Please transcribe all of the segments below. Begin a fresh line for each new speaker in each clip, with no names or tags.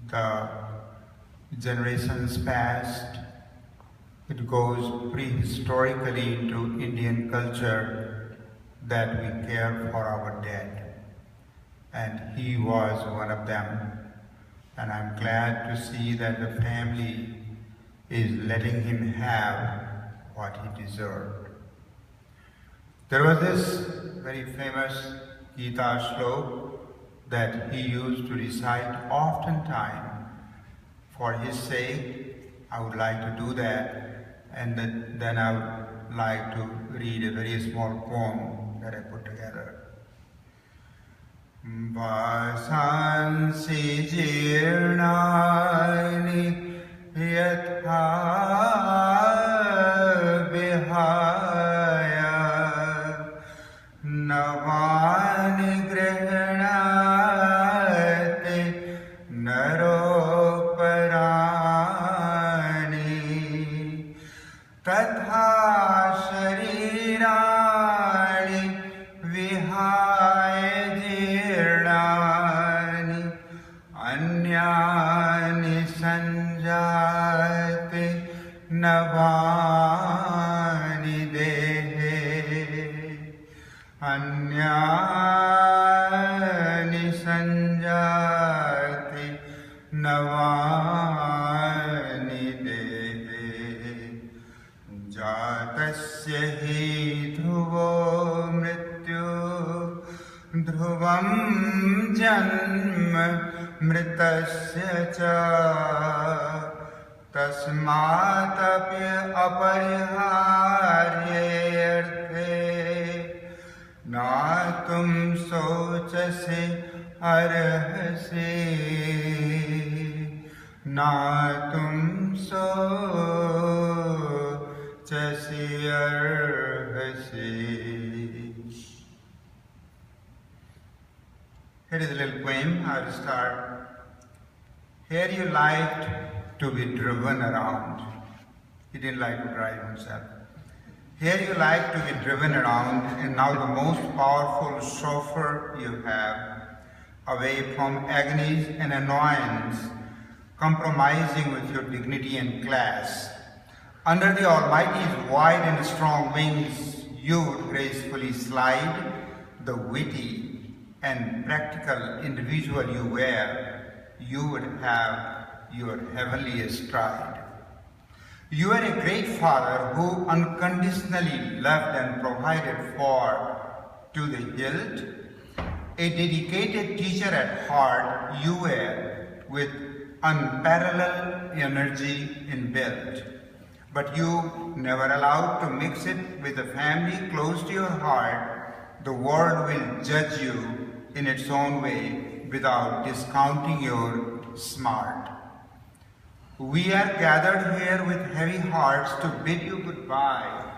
the generations past. It goes prehistorically into Indian culture that we care for our dead. And he was one of them. And I'm glad to see that the family is letting him have what he deserved. There was this very famous Gita shlok that he used to recite oftentimes. For his sake, I would like to do that, and then I would like to read a very small poem that I put together. Vasansi jirnani yatha vihaya navani grihnate naroparani tatha sharirani vihaya jirnani anyani sanjate navani dehe anyani sanjate navani dehe jatasya hi dhruvo mrityu dhruvam janma mritasya cha tasmatapi अपरिहार्ये अर्थे ना तुम सोचसे अर्हसे ना तुम सोचसे अर्हसे. Here is a little poem. I will start. Here you liked to be driven around. He didn't like to drive himself. Here you like to be driven around, and now the most powerful chauffeur you have, away from agonies and annoyance, compromising with your dignity and class. Under the Almighty's wide and strong wings, you would gracefully slide, the witty and practical individual you were. You would have your heavenly stride. You are a great father who unconditionally loved and provided for to the hilt. A dedicated teacher at heart you were, with unparalleled energy inbuilt. But you never allowed to mix it with a family close to your heart. The world will judge you in its own way without discounting your smart. We are gathered here with heavy hearts to bid you goodbye,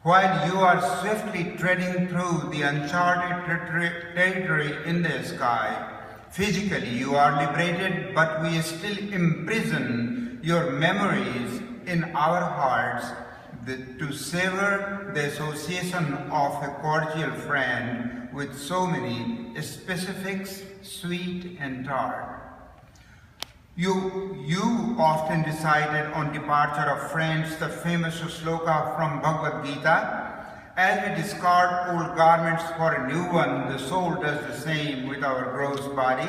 while you are swiftly treading through the uncharted territory in the sky. Physically you are liberated, but we still imprison your memories in our hearts to savor the association of a cordial friend with so many specifics, sweet and tart. You often decided on departure of friends the famous shloka from Bhagavad Gita. As we discard old garments for a new one, the soul does the same with our gross body.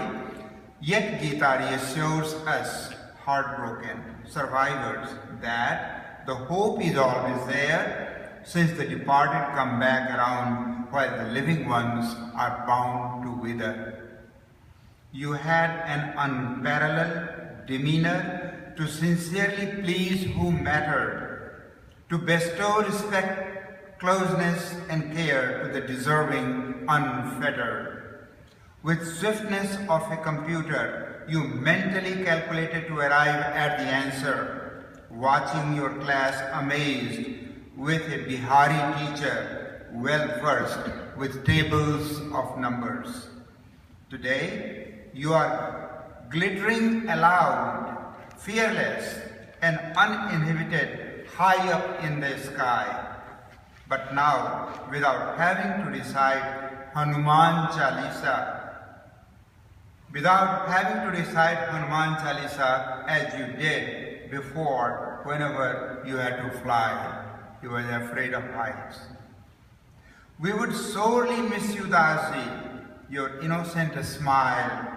Yet Gita reassures us, heartbroken survivors, that the hope is always there, since the departed come back around while the living ones are bound to wither. You had an unparalleled demeanor to sincerely please who mattered, to bestow respect, closeness and care to the deserving unfettered. With swiftness of a computer, you mentally calculated to arrive at the answer, watching your class amazed with a Bihari teacher well versed with tables of numbers. Today, you are glittering aloud, fearless and uninhibited high up in the sky. But now, without having to recite Hanuman Chalisa, without having to recite Hanuman Chalisa as you did before whenever you had to fly. You were afraid of heights. We would sorely miss you, Dasi, your innocent smile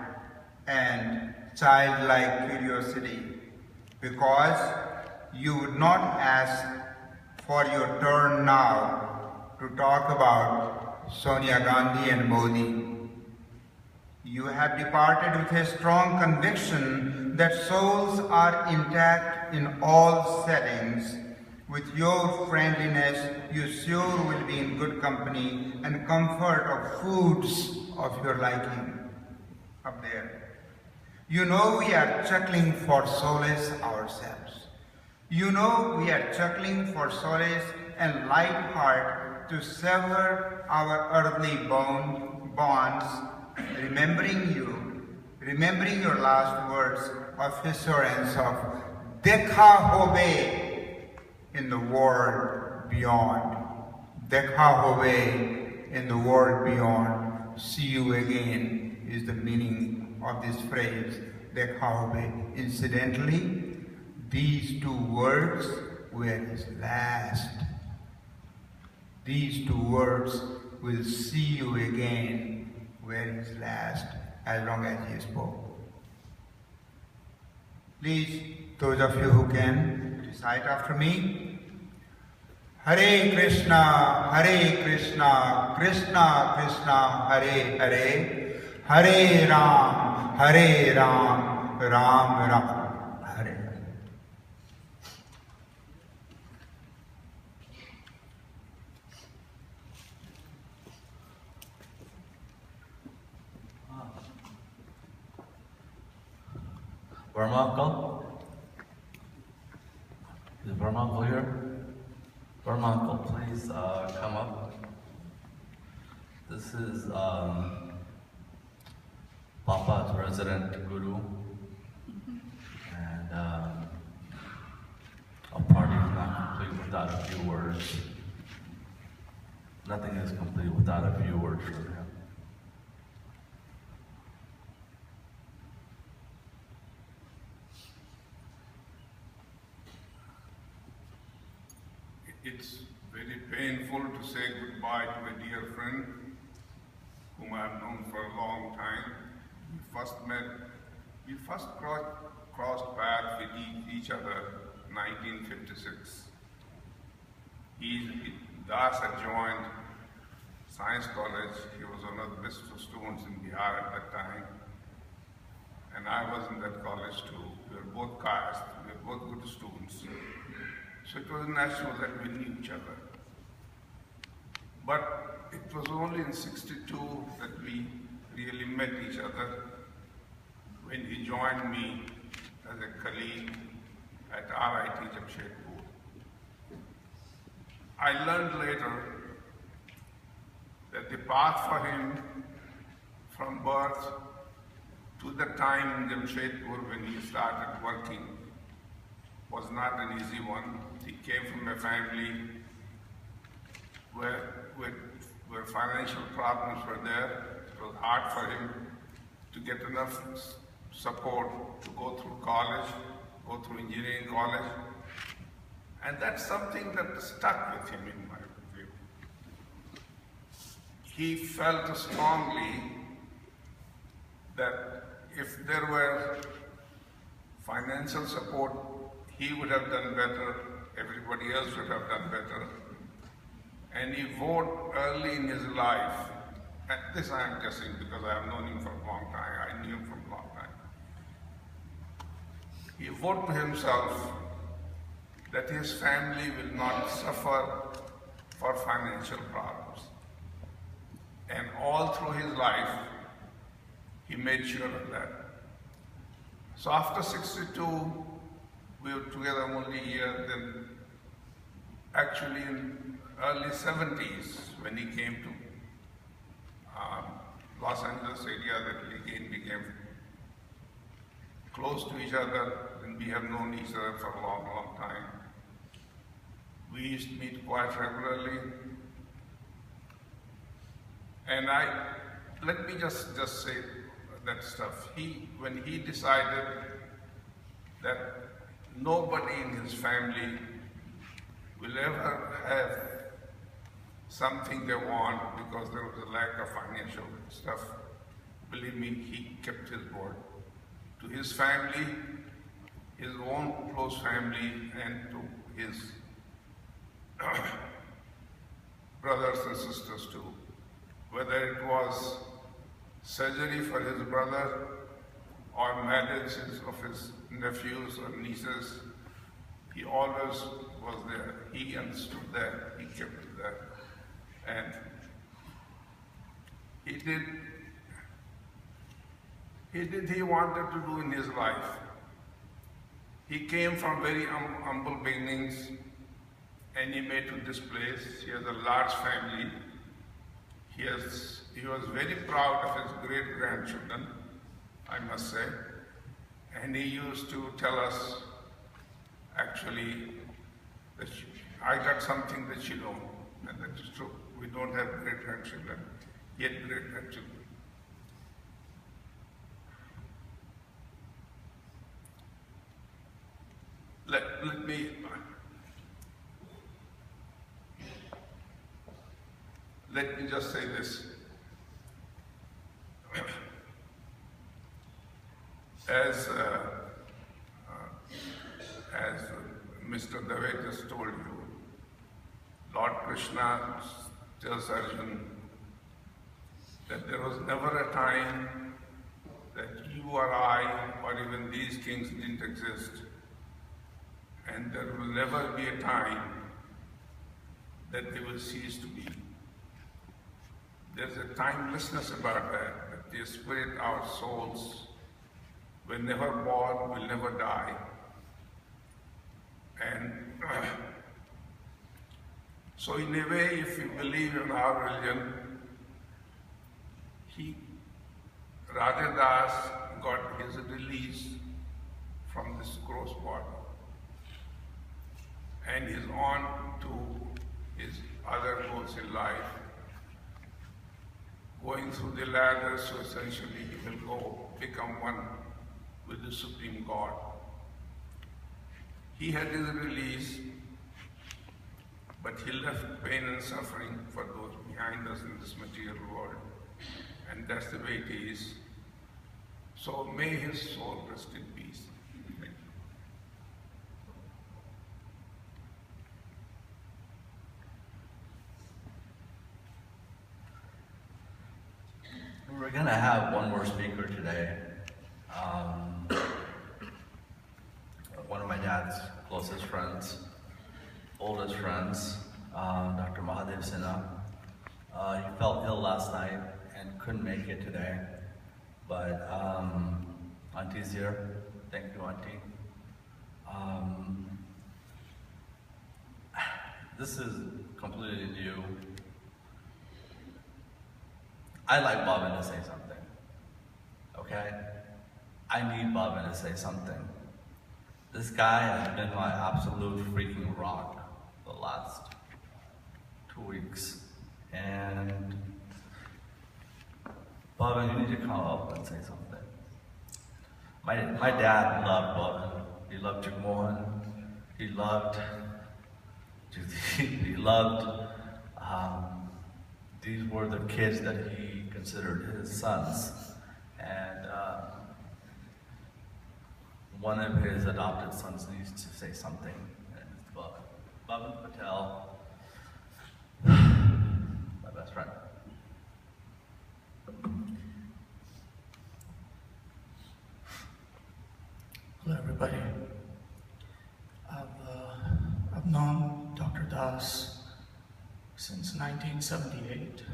and childlike curiosity, because you would not ask for your turn now to talk about Sonia Gandhi and Modi. You have departed with a strong conviction that souls are intact in all settings. With your friendliness, you sure will be in good company and comfort of foods of your liking up there. You know we are chuckling for solace ourselves. You know we are chuckling for solace and light heart to sever our earthly bonds, remembering your last words of assurance of Dekha hobe in the world beyond. Dekha hobe in the world beyond. See you again is the meaning of this phrase, Dekha hobe. Incidentally, these two words were his last. These two words, will see you again, were his last, as long as he spoke. Please, those of you who can, recite after me. Hare Krishna, Krishna Krishna, Hare Hare, Hare Ram, Ram Ram, Hare.
Verma uncle? Is Verma uncle here? Verma uncle, please come up. This is Papa's resident guru. And a party is not complete without a few words. Nothing is complete without a few words from him.
It's very painful to say goodbye to a dear friend whom I have known for a long time. We first crossed paths with each other in 1956. Das had joined Science College. He was one of the best students in Bihar at that time. And I was in that college too. We were both caste, we were both good students. So it was natural that we knew each other. But it was only in '62 that we really met each other when he joined me as a colleague at RIT Jamshedpur. I learned later that the path for him from birth to the time in Jamshedpur when he started working was not an easy one. He came from a family where financial problems were there. It was hard for him to get enough support to go through college, go through engineering college. And that's something that stuck with him in my view. He felt strongly that if there were financial support, he would have done better, everybody else would have done better. And he vowed early in his life, and this I am guessing because I have known him for a long time, I knew him for a long time. He vowed to himself that his family will not suffer for financial problems. And all through his life, he made sure of that. So after '62, we were together only a year, then actually in early '70s, when he came to Los Angeles area, that we again became close to each other, and we have known each other for a long, long time. We used to meet quite regularly. And let me just say that stuff. When he decided that nobody in his family will ever have something they want because there was a lack of financial stuff, believe me, he kept his word. To his family, his own close family, and to his brothers and sisters too. Whether it was surgery for his brother or marriages of his nephews or nieces, he always was there. He understood that, he kept that. And he wanted to do in his life. He came from very humble beginnings and he made to this place. He has a large family. He was very proud of his great-grandchildren, I must say. And he used to tell us, actually, that I got something that you don't. And that is true. We don't have great-grandchildren, yet great-grandchildren. Let me just say this. As Mr. Dave just told you, Lord Krishna tells Arjuna that there was never a time that you or I or even these kings didn't exist. And there will never be a time that they will cease to be. There's a timelessness about that the spirit, our souls, were never born, will never die. And so in a way, if you believe in our religion, Radha Das got his release from this gross body. And he's on to his other goals in life, going through the ladder, so essentially he will go become one with the Supreme God. He had his release, but he left pain and suffering for those behind us in this material world. And that's the way it is. So may his soul rest in peace. Thank you.
We're gonna have one more speaker today. One of my dad's closest friends, oldest friends, Dr. Mahadev Sinha. He felt ill last night and couldn't make it today, but Auntie's here. Thank you, Auntie. This is completely new. I'd like Bhavin to say something, okay? I need Bhavin to say something. This guy has been my absolute freaking rock the last 2 weeks. And Bhavin, you need to come up and say something. My dad loved Bhavin. He loved Jagmohan. He loved Jagdeep. He loved, these were the kids that he considered his sons. And one of his adopted sons needs to say something, and it's Bhavin. Bhavin Patel, my best friend.
Hello, everybody. I've known Dr. Das since 1978.